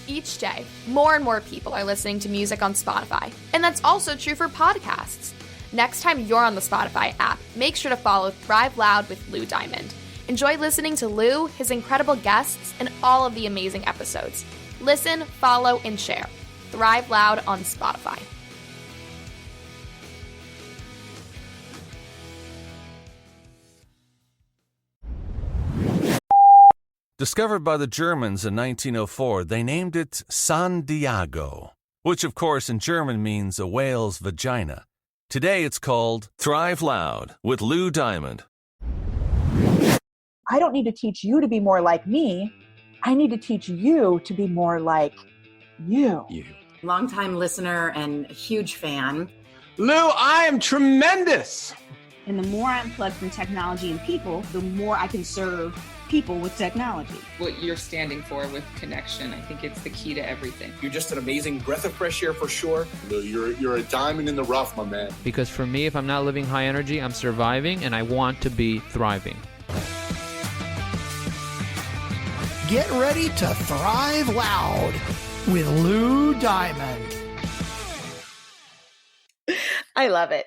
Each day, more and more people are listening to music on Spotify, and that's also true for podcasts. Next time you're on the Spotify app, make sure to follow Thrive Loud with Lou Diamond. Enjoy listening to Lou, his incredible guests, and all of the amazing episodes. Listen, follow, and share. Thrive Loud on Spotify. Discovered by the Germans in 1904, they named it San Diego, which of course in German means a whale's vagina. Today it's called Thrive Loud with Lou Diamond. I don't need to teach you to be more like me. I need to teach you to be more like you. Longtime listener and huge fan. Lou, I am tremendous. And the more I'm plugged from technology and people, the more I can serve people with technology. What you're standing for with connection, I think it's the key to everything. You're just an amazing breath of fresh air for sure. Lou, you're a diamond in the rough, my man. Because for me, if I'm not living high energy, I'm surviving and I want to be thriving. Get ready to thrive loud with Lou Diamond. I love it.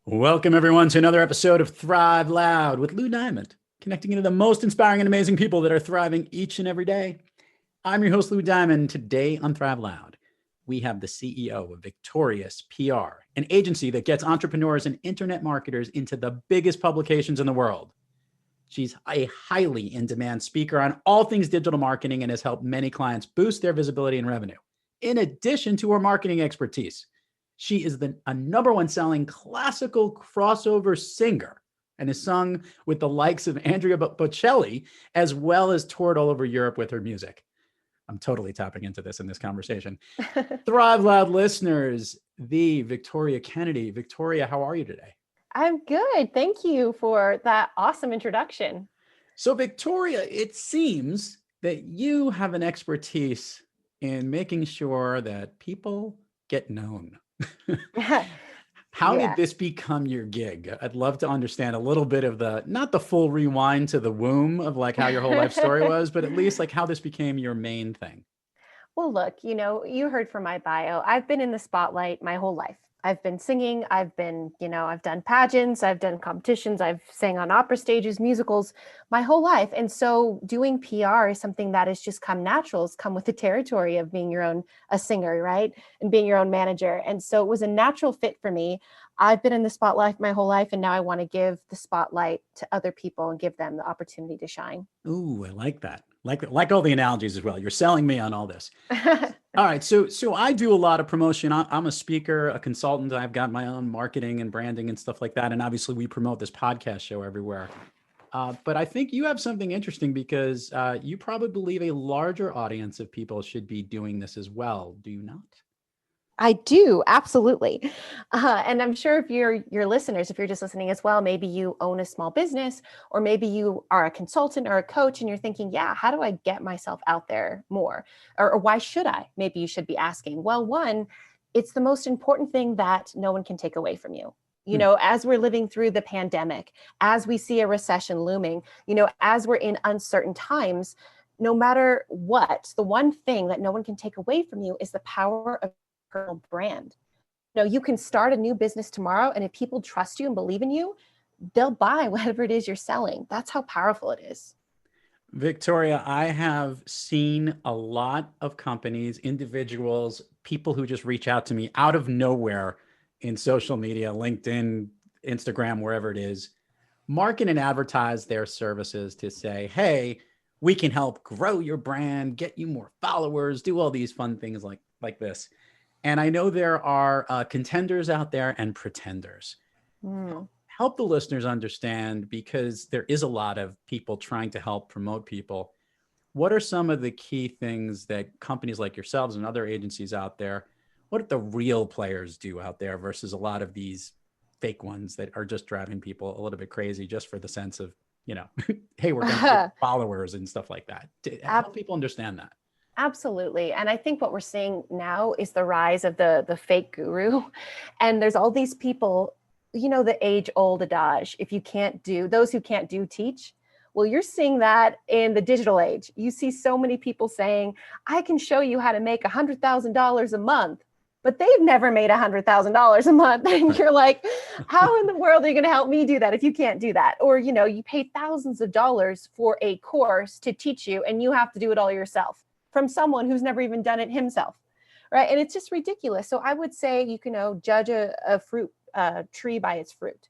Welcome, everyone, to another episode of Thrive Loud with Lou Diamond, connecting you to the most inspiring and amazing people that are thriving each and every day. I'm your host, Lou Diamond. Today on Thrive Loud, we have the CEO of Victorious PR, an agency that gets entrepreneurs and internet marketers into the biggest publications in the world. She's a highly in-demand speaker on all things digital marketing and has helped many clients boost their visibility and revenue. In addition to her marketing expertise, she is a number one selling classical crossover singer and has sung with the likes of Andrea Bocelli, as well as toured all over Europe with her music. I'm totally tapping into this in this conversation. Thrive Loud listeners, the Victoria Kennedy. Victoria, how are you today? I'm good. Thank you for that awesome introduction. So Victoria, it seems that you have an expertise in making sure that people get known. How did this become your gig? I'd love to understand a little bit of not the full rewind to the womb of like how your whole life story was, but at least like how this became your main thing. Well, look, you heard from my bio. I've been in the spotlight my whole life. I've been singing. I've done pageants. I've done competitions. I've sang on opera stages, musicals, my whole life. And so doing PR is something that has just come natural. It's come with the territory of being a singer, right? And being your own manager. And so it was a natural fit for me. I've been in the spotlight my whole life, and now I want to give the spotlight to other people and give them the opportunity to shine. Ooh, I like that. Like all the analogies as well. You're selling me on all this. All right. So I do a lot of promotion. I'm a speaker, a consultant. I've got my own marketing and branding and stuff like that. And obviously we promote this podcast show everywhere. But I think you have something interesting because you probably believe a larger audience of people should be doing this as well. Do you not? I do, absolutely. And I'm sure if your listeners, if you're just listening as well, maybe you own a small business, or maybe you are a consultant or a coach and you're thinking, yeah, how do I get myself out there more? Or why should I? Maybe you should be asking. Well, one, it's the most important thing that no one can take away from you. As we're living through the pandemic, as we see a recession looming, as we're in uncertain times, no matter what, the one thing that no one can take away from you is the power of personal brand. You can start a new business tomorrow, and if people trust you and believe in you, they'll buy whatever it is you're selling. That's how powerful it is. Victoria, I have seen a lot of companies, individuals, people who just reach out to me out of nowhere in social media, LinkedIn, Instagram, wherever it is, market and advertise their services to say, hey, we can help grow your brand, get you more followers, do all these fun things like this. And I know there are contenders out there and pretenders. Help the listeners understand, because there is a lot of people trying to help promote people. What are some of the key things that companies like yourselves and other agencies out there, what do the real players do out there versus a lot of these fake ones that are just driving people a little bit crazy just for the sense of, hey, we're going to get followers and stuff like that. To help people understand that. Absolutely. And I think what we're seeing now is the rise of the fake guru. And there's all these people, the age old adage, those who can't do, teach. Well, you're seeing that in the digital age. You see so many people saying, I can show you how to make $100,000 a month, but they've never made $100,000 a month. And you're like, how in the world are you going to help me do that if you can't do that? Or, you pay thousands of dollars for a course to teach you, and you have to do it all yourself from someone who's never even done it himself. Right. And it's just ridiculous. So I would say you can judge a fruit tree by its fruit.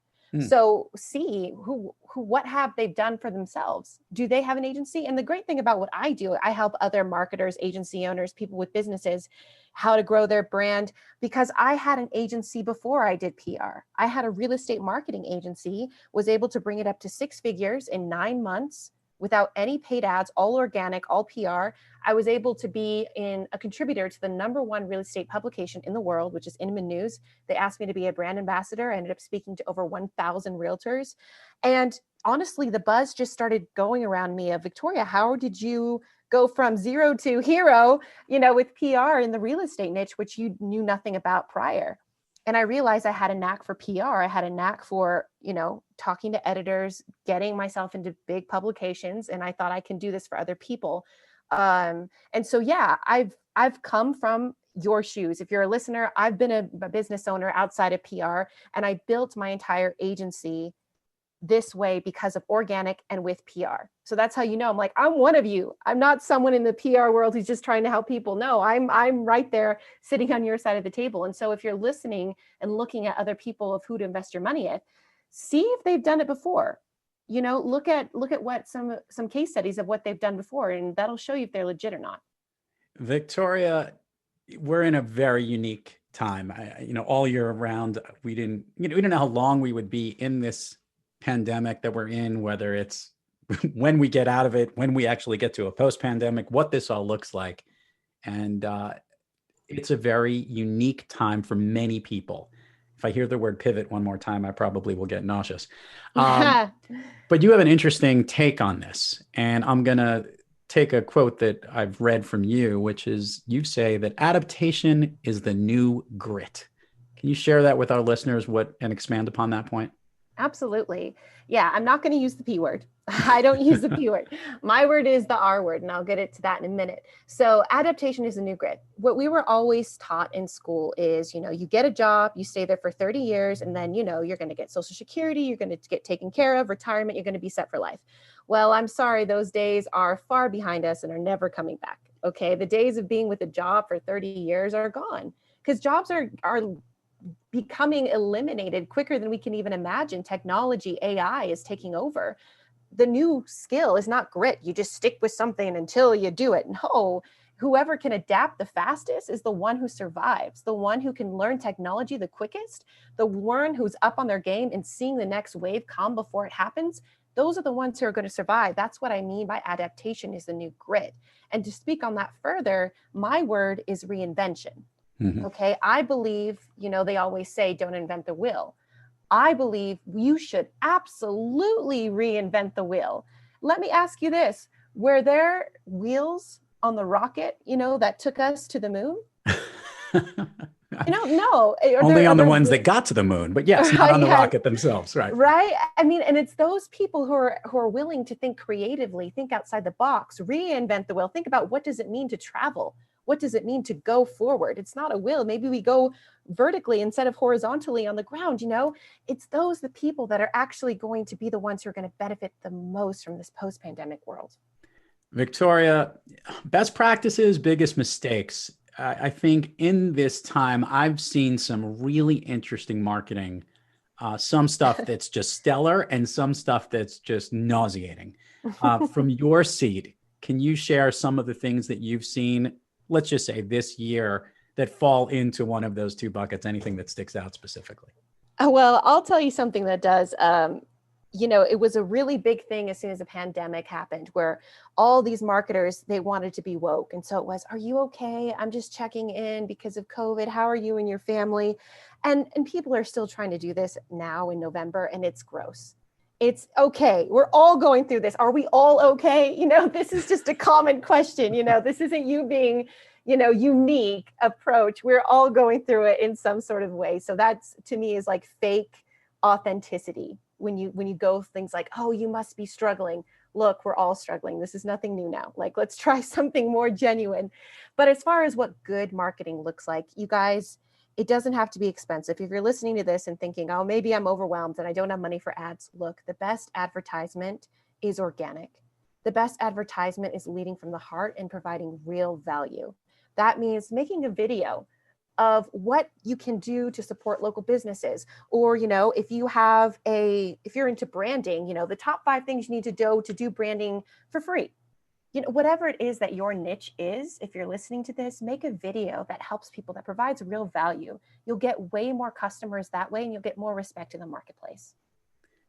So see what have they've done for themselves? Do they have an agency? And the great thing about what I do, I help other marketers, agency owners, people with businesses, how to grow their brand, because I had an agency before I did PR. I had a real estate marketing agency, was able to bring it up to 6 figures in 9 months without any paid ads, all organic, all PR. I was able to be a contributor to the #1 real estate publication in the world, which is Inman News. They asked me to be a brand ambassador. I ended up speaking to over 1,000 realtors. And honestly, the buzz just started going around me of, Victoria, how did you go from zero to hero, with PR in the real estate niche, which you knew nothing about prior? And I realized I had a knack for PR. I had a knack for, talking to editors, getting myself into big publications. And I thought I can do this for other people. And so, yeah, I've come from your shoes. If you're a listener, I've been a business owner outside of PR, and I built my entire agency this way because of organic and with PR. So that's how I'm like, I'm one of you. I'm not someone in the PR world who's just trying to help people. No, I'm right there sitting on your side of the table. And so if you're listening and looking at other people of who to invest your money in, see if they've done it before. Look at what some case studies of what they've done before, and that'll show you if they're legit or not. Victoria, we're in a very unique time. All year round, we didn't know how long we would be in this pandemic that we're in, whether it's when we get out of it, when we actually get to a post-pandemic, what this all looks like. And it's a very unique time for many people. If I hear the word pivot one more time, I probably will get nauseous. But you have an interesting take on this. And I'm going to take a quote that I've read from you, which is you say that adaptation is the new grit. Can you share that with our listeners and expand upon that point? Absolutely. Yeah, I'm not going to use the P word. I don't use the P word. My word is the R word, and I'll get to that in a minute. So adaptation is the new grit. What we were always taught in school is, you get a job, you stay there for 30 years, and then, you're going to get Social Security, you're going to get taken care of, retirement, you're going to be set for life. Well, I'm sorry, those days are far behind us and are never coming back. Okay. The days of being with a job for 30 years are gone, because jobs are becoming eliminated quicker than we can even imagine. Technology, AI is taking over. The new skill is not grit. You just stick with something until you do it. No, whoever can adapt the fastest is the one who survives, the one who can learn technology the quickest, the one who's up on their game and seeing the next wave come before it happens. Those are the ones who are going to survive. That's what I mean by adaptation is the new grit. And to speak on that further, my word is reinvention. Mm-hmm. Okay. I believe, they always say, don't invent the wheel. I believe you should absolutely reinvent the wheel. Let me ask you this. Were there wheels on the rocket, that took us to the moon? No. Only on the ones that got to the moon, but yes, not on the rocket themselves, right? Right. And it's those people who are willing to think creatively, think outside the box, reinvent the wheel. Think about, what does it mean to travel? What does it mean to go forward? It's not a wheel. Maybe we go vertically instead of horizontally on the ground. It's the people that are actually going to be the ones who are going to benefit the most from this post-pandemic world. Victoria, best practices, biggest mistakes. I think in this time, I've seen some really interesting marketing, some stuff that's just stellar and some stuff that's just nauseating. From your seat, can you share some of the things that you've seen, let's just say this year, that fall into one of those two buckets? Anything that sticks out specifically? Well, I'll tell you something that does. It was a really big thing as soon as the pandemic happened, where all these marketers, they wanted to be woke. And so it was, are you okay? I'm just checking in because of COVID. How are you and your family? And people are still trying to do this now in November, and it's gross. It's okay. We're all going through this. Are we all okay? This is just a common question. This isn't you being, unique approach. We're all going through it in some sort of way. So that's, to me, is like fake authenticity. When you go things like, oh, you must be struggling. look, we're all struggling. This is nothing new now. Like, let's try something more genuine. But as far as what good marketing looks like, you guys, it doesn't have to be expensive. If you're listening to this and thinking, oh, maybe I'm overwhelmed and I don't have money for ads, look, the best advertisement is organic. The best advertisement is leading from the heart and providing real value. That means making a video of what you can do to support local businesses. Or, if you're into branding, the top 5 things you need to do branding for free. Whatever it is that your niche is, if you're listening to this, make a video that helps people, that provides real value. You'll get way more customers that way, and you'll get more respect in the marketplace.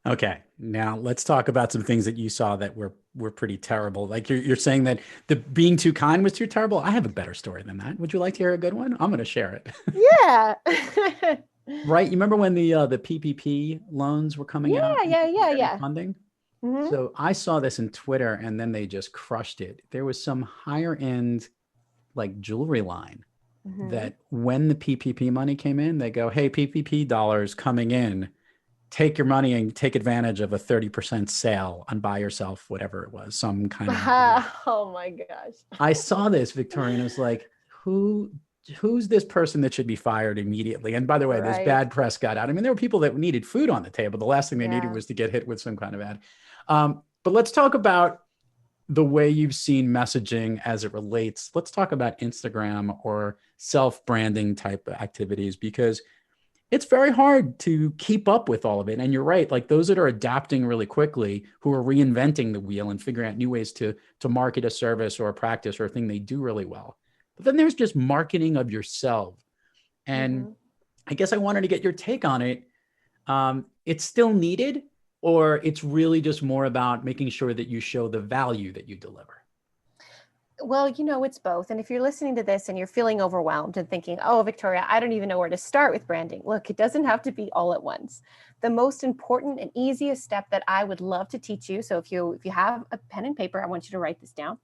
Okay, now let's talk about some things that you saw that were pretty terrible. Like you're saying that the being too kind was too terrible. I have a better story than that. Would you like to hear a good one? I'm going to share it. Yeah. Right. You remember when the PPP loans were coming out? Yeah. Funding. Mm-hmm. So I saw this in Twitter, and then they just crushed it. There was some higher end, like jewelry line that when the PPP money came in, they go, "Hey, PPP dollars coming in. Take your money and take advantage of a 30% sale on buy yourself," whatever it was, some kind of. Oh my gosh. I saw this, Victoria, and I was like, who's this person that should be fired immediately? And by the way, this bad press got out. I mean, there were people that needed food on the table. The last thing they needed was to get hit with some kind of ad. But let's talk about the way you've seen messaging as it relates. Let's talk about Instagram or self-branding type of activities, because it's very hard to keep up with all of it. And you're right, like those that are adapting really quickly, who are reinventing the wheel and figuring out new ways to market a service or a practice or a thing they do really well. But then there's just marketing of yourself. And I guess I wanted to get your take on it. It's still needed, or it's really just more about making sure that you show the value that you deliver? Well, it's both. And if you're listening to this and you're feeling overwhelmed and thinking, oh, Victoria, I don't even know where to start with branding. Look, it doesn't have to be all at once. The most important and easiest step that I would love to teach you. So if you have a pen and paper, I want you to write this down.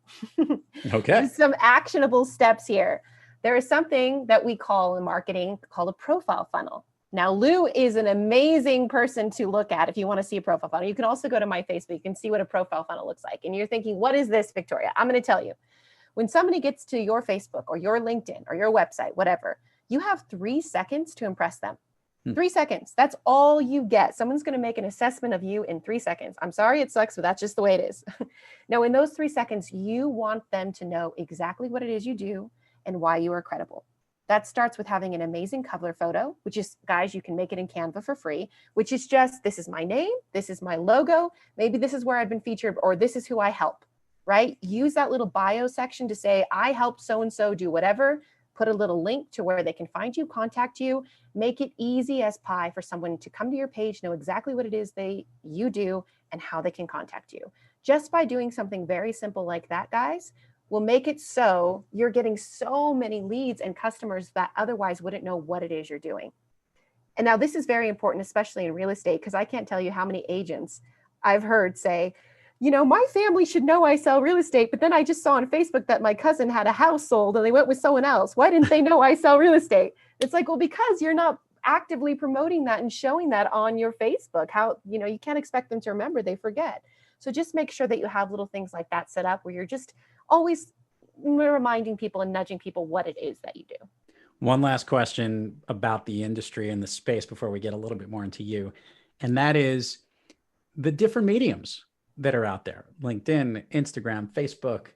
Okay. Some actionable steps here. There is something that we call in marketing called a profile funnel. Now, Lou is an amazing person to look at if you want to see a profile funnel. You can also go to my Facebook. You can see what a profile funnel looks like. And you're thinking, what is this, Victoria? I'm going to tell you. When somebody gets to your Facebook or your LinkedIn or your website, whatever, you have 3 seconds to impress them. 3 seconds. That's all you get. Someone's going to make an assessment of you in 3 seconds. I'm sorry it sucks, but that's just the way it is. Now, in those 3 seconds, you want them to know exactly what it is you do and why you are credible. That starts with having an amazing cover photo, which is, guys, you can make it in Canva for free, which is just, this is my name, this is my logo, maybe this is where I've been featured, or this is who I help. Right? Use that little bio section to say, I helped so-and-so do whatever, put a little link to where they can find you, contact you, make it easy as pie for someone to come to your page, know exactly what it is you do and how they can contact you. Just by doing something very simple like that, guys, will make it so you're getting so many leads and customers that otherwise wouldn't know what it is you're doing. And now this is very important, especially in real estate, because I can't tell you how many agents I've heard say, my family should know I sell real estate, but then I just saw on Facebook that my cousin had a house sold and they went with someone else. Why didn't they know I sell real estate? It's like, well, because you're not actively promoting that and showing that on your Facebook. How, you can't expect them to remember, they forget. So just make sure that you have little things like that set up where you're just always reminding people and nudging people what it is that you do. One last question about the industry and the space before we get a little bit more into you. And that is the different mediums that are out there: LinkedIn, Instagram, Facebook,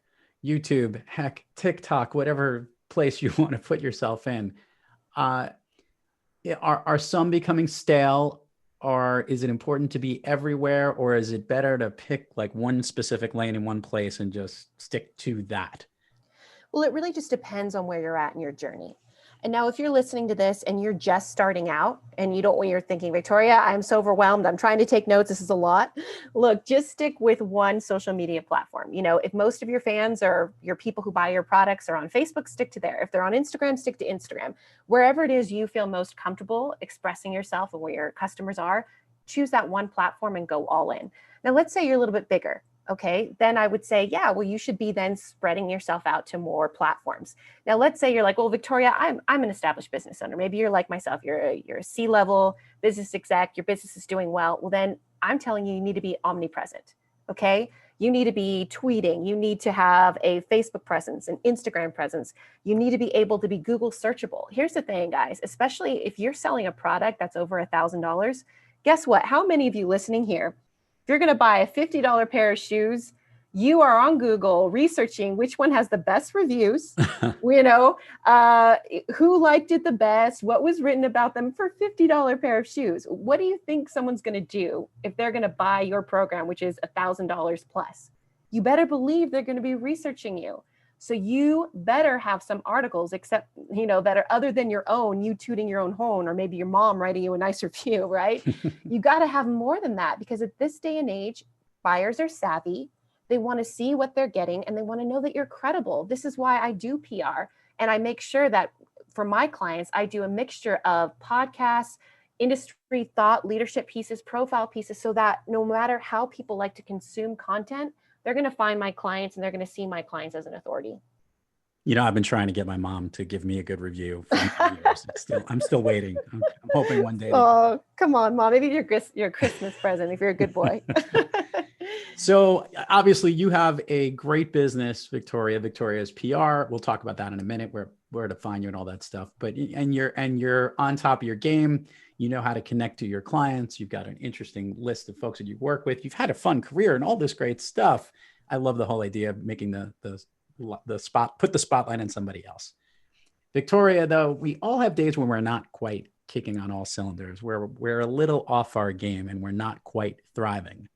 YouTube, heck, TikTok, whatever place you want to put yourself in. Are some becoming stale, or is it important to be everywhere, or is it better to pick like one specific lane in one place and just stick to that? Well, it really just depends on where you're at in your journey. And now if you're listening to this and you're just starting out and you're thinking, Victoria, I'm so overwhelmed, I'm trying to take notes, this is a lot. Look, just stick with one social media platform. If most of your fans or your people who buy your products are on Facebook, stick to there. If they're on Instagram, stick to Instagram. Wherever it is you feel most comfortable expressing yourself and where your customers are, choose that one platform and go all in. Now, let's say you're a little bit bigger. Okay, then I would say, you should be then spreading yourself out to more platforms. Now, let's say you're like, well, Victoria, I'm an established business owner. Maybe you're like myself, you're a C-level business exec, your business is doing well. Well, then I'm telling you, you need to be omnipresent. Okay, You need to be tweeting. You need to have a Facebook presence, an Instagram presence. You need to be able to be Google searchable. Here's the thing, guys, especially if you're selling a product that's over $1,000, guess what? How many of you listening here, if you're going to buy a $50 pair of shoes, you are on Google researching which one has the best reviews, who liked it the best, what was written about them for $50 pair of shoes. What do you think someone's going to do if they're going to buy your program, which is $1,000 plus? You better believe they're going to be researching you. So you better have some articles, except, that are other than your own, you tooting your own horn, or maybe your mom writing you a nice review, right? You got to have more than that, because at this day and age, buyers are savvy. They want to see what they're getting, and they want to know that you're credible. This is why I do PR. And I make sure that for my clients, I do a mixture of podcasts, industry thought, leadership pieces, profile pieces, so that no matter how people like to consume content, they're going to find my clients and they're going to see my clients as an authority. I've been trying to get my mom to give me a good review for years. I'm still waiting. I'm hoping one day. Oh, come on, Mom. Maybe your Christmas present if you're a good boy. So obviously you have a great business, Victoria's PR. We'll talk about that in a minute, where to find you and all that stuff. But you're on top of your game. You know how to connect to your clients. You've got an interesting list of folks that you work with. You've had a fun career and all this great stuff. I love the whole idea of making put the spotlight on somebody else. Victoria, though, we all have days when we're not quite kicking on all cylinders, where we're a little off our game and we're not quite thriving.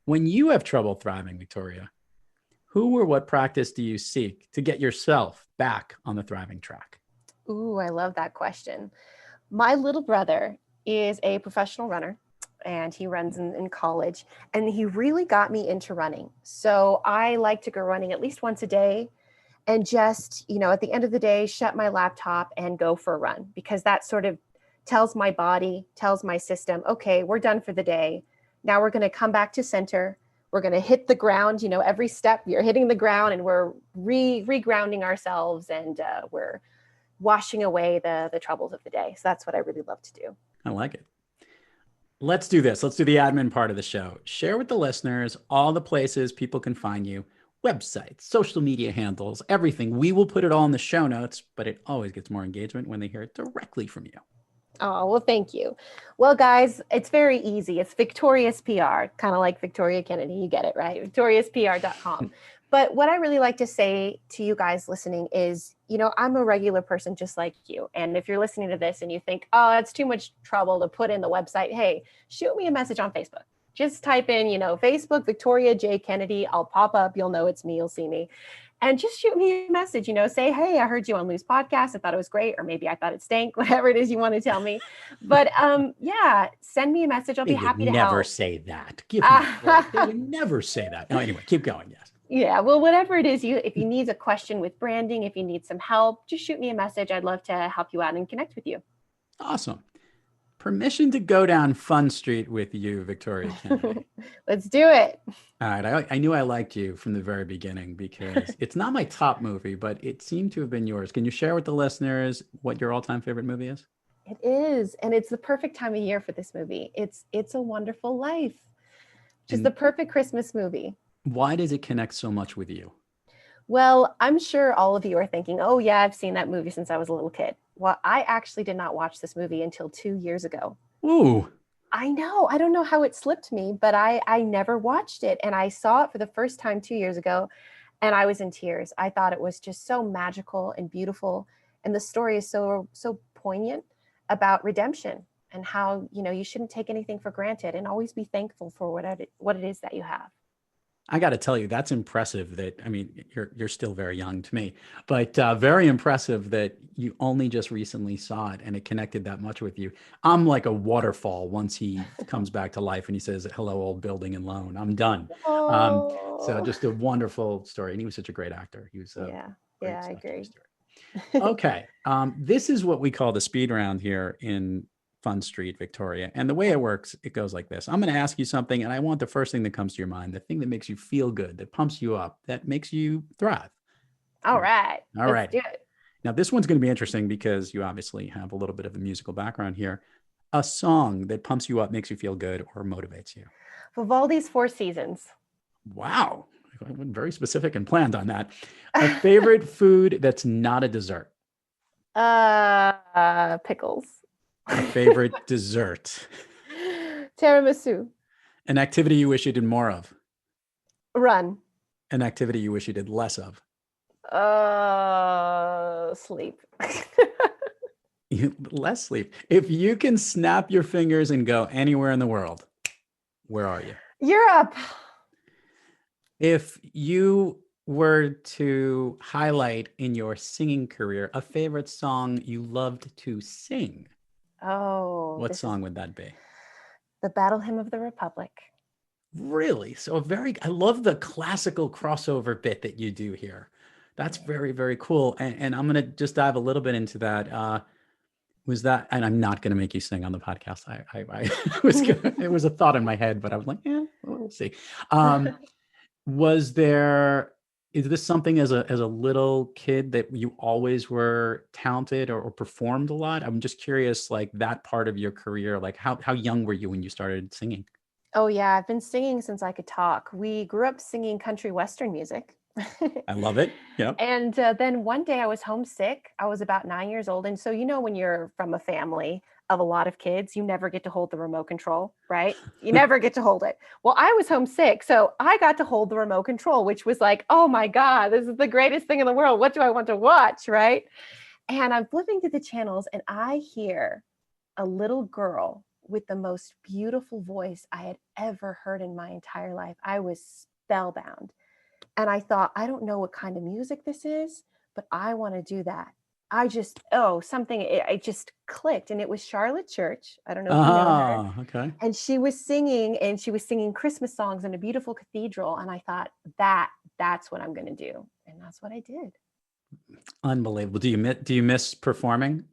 When you have trouble thriving, Victoria, who or what practice do you seek to get yourself back on the thriving track? Ooh, I love that question. My little brother is a professional runner, and he runs in college, and he really got me into running. So I like to go running at least once a day, and just, at the end of the day, shut my laptop and go for a run, because that sort of tells my body, tells my system, okay, we're done for the day. Now we're going to come back to center. We're going to hit the ground. Every step you're hitting the ground, and we're regrounding ourselves, and we're washing away the troubles of the day. So that's what I really love to do. I like it. Let's do this. Let's do the admin part of the show. Share with the listeners all the places people can find you, websites, social media handles, everything. We will put it all in the show notes, but it always gets more engagement when they hear it directly from you. Oh, well, thank you. Well, guys, it's very easy. It's Victoria's PR, kind of like Victoria Kennedy. You get it, right? victoriaspr.com. But what I really like to say to you guys listening is, I'm a regular person just like you. And if you're listening to this and you think, oh, it's too much trouble to put in the website, hey, shoot me a message on Facebook. Just type in, Facebook, Victoria J. Kennedy. I'll pop up. You'll know it's me. You'll see me. And just shoot me a message, say, hey, I heard you on Lou's podcast. I thought it was great. Or maybe I thought it stank, whatever it is you want to tell me. But send me a message. I'll be happy to help. Never say that. Give me a break. They would never say that. No, anyway, keep going. Yes. Yeah. Well, whatever it is, if you need a question with branding, if you need some help, just shoot me a message. I'd love to help you out and connect with you. Awesome. Permission to go down Fun Street with you, Victoria Kennedy. Let's do it. All right. I knew I liked you from the very beginning, because it's not my top movie, but it seemed to have been yours. Can you share with the listeners what your all-time favorite movie is? It is. And it's the perfect time of year for this movie. It's a Wonderful Life. Just the perfect Christmas movie. Why does it connect so much with you? Well, I'm sure all of you are thinking, oh, yeah, I've seen that movie since I was a little kid. Well, I actually did not watch this movie until 2 years ago. Ooh. I know. I don't know how it slipped me, but I never watched it. And I saw it for the first time 2 years ago, and I was in tears. I thought it was just so magical and beautiful. And the story is so poignant about redemption and how, you shouldn't take anything for granted and always be thankful for what it is that you have. I got to tell you, that's impressive you're still very young to me, but very impressive that you only just recently saw it and it connected that much with you. I'm like a waterfall once he comes back to life and he says, hello, old building and loan. I'm done. So just a wonderful story. And he was such a great actor. He was I agree. Okay. This is what we call the speed round here in Fun Street, Victoria. And the way it works, it goes like this. I'm going to ask you something, and I want the first thing that comes to your mind, the thing that makes you feel good, that pumps you up, that makes you thrive. All right. Let's do it. Now, this one's going to be interesting because you obviously have a little bit of a musical background here. A song that pumps you up, makes you feel good, or motivates you. Vivaldi's Four Seasons. Wow. I went very specific and planned on that. A favorite food that's not a dessert. Pickles. A favorite dessert. Tiramisu. An activity you wish you did more of. Run. An activity you wish you did less of. Sleep. Less sleep. If you can snap your fingers and go anywhere in the world, where are you? Europe. If you were to highlight in your singing career a favorite song you loved to sing, what song would that be? The Battle Hymn of the Republic. Really? So I love the classical crossover bit that you do here. That's very, very cool. And I'm going to just dive a little bit into that. And I'm not going to make you sing on the podcast. It was a thought in my head, but I was like, yeah, we'll see. Is this something as a little kid that you always were talented or performed a lot? I'm just curious, like that part of your career, like how young were you when you started singing? Oh yeah, I've been singing since I could talk. We grew up singing country western music. I love it. Yeah. And then one day I was homesick. I was about 9 years old. And so, when you're from a family of a lot of kids, you never get to hold the remote control, right? You never get to hold it. Well, I was homesick. So I got to hold the remote control, which was like, oh my God, this is the greatest thing in the world. What do I want to watch, right? And I'm flipping through the channels and I hear a little girl with the most beautiful voice I had ever heard in my entire life. I was spellbound. And I thought, I don't know what kind of music this is, but I want to do that. I just clicked. And it was Charlotte Church. I don't know if you know her. Okay. And she was singing Christmas songs in a beautiful cathedral. And I thought that's what I'm going to do. And that's what I did. Unbelievable. Do you miss performing?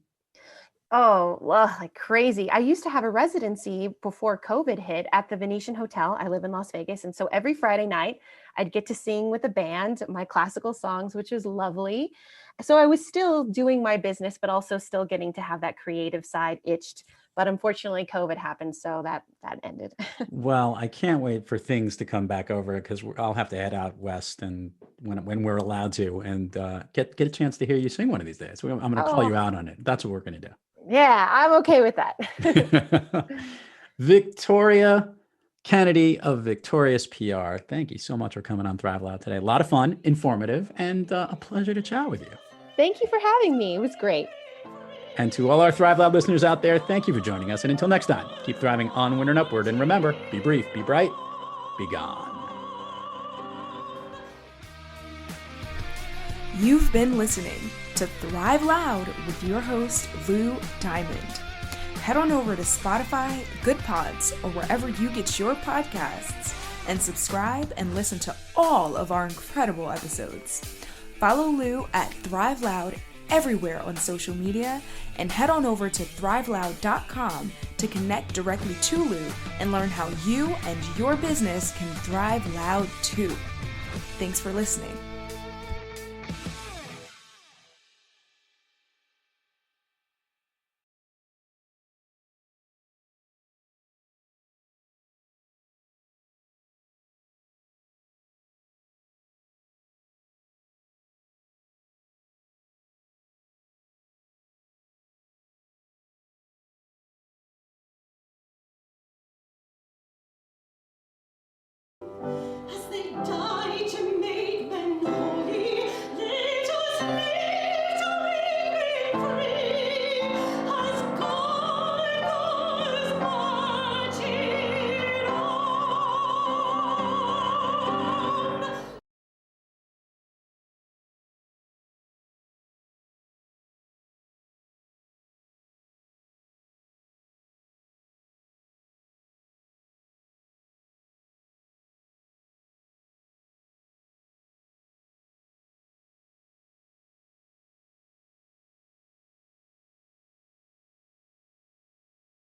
Oh, like crazy. I used to have a residency before COVID hit at the Venetian Hotel. I live in Las Vegas. And so every Friday night, I'd get to sing with a band, my classical songs, which is lovely. So I was still doing my business, but also still getting to have that creative side itched. But unfortunately, COVID happened. So that ended. Well, I can't wait for things to come back over because I'll have to head out west and when we're allowed to and get a chance to hear you sing one of these days. I'm going to call you out on it. That's what we're going to do. Yeah, I'm okay with that. Victoria Kennedy of Victorious PR. Thank you so much for coming on Thrive Loud today. A lot of fun, informative, and a pleasure to chat with you. Thank you for having me. It was great. And to all our Thrive Loud listeners out there, thank you for joining us. And until next time, keep thriving onward and upward. And remember, be brief, be bright, be gone. You've been listening to Thrive Loud with your host, Lou Diamond. Head on over to Spotify, Good Pods, or wherever you get your podcasts, and subscribe and listen to all of our incredible episodes. Follow Lou at Thrive Loud everywhere on social media, and head on over to thriveloud.com to connect directly to Lou and learn how you and your business can thrive loud too. Thanks for listening.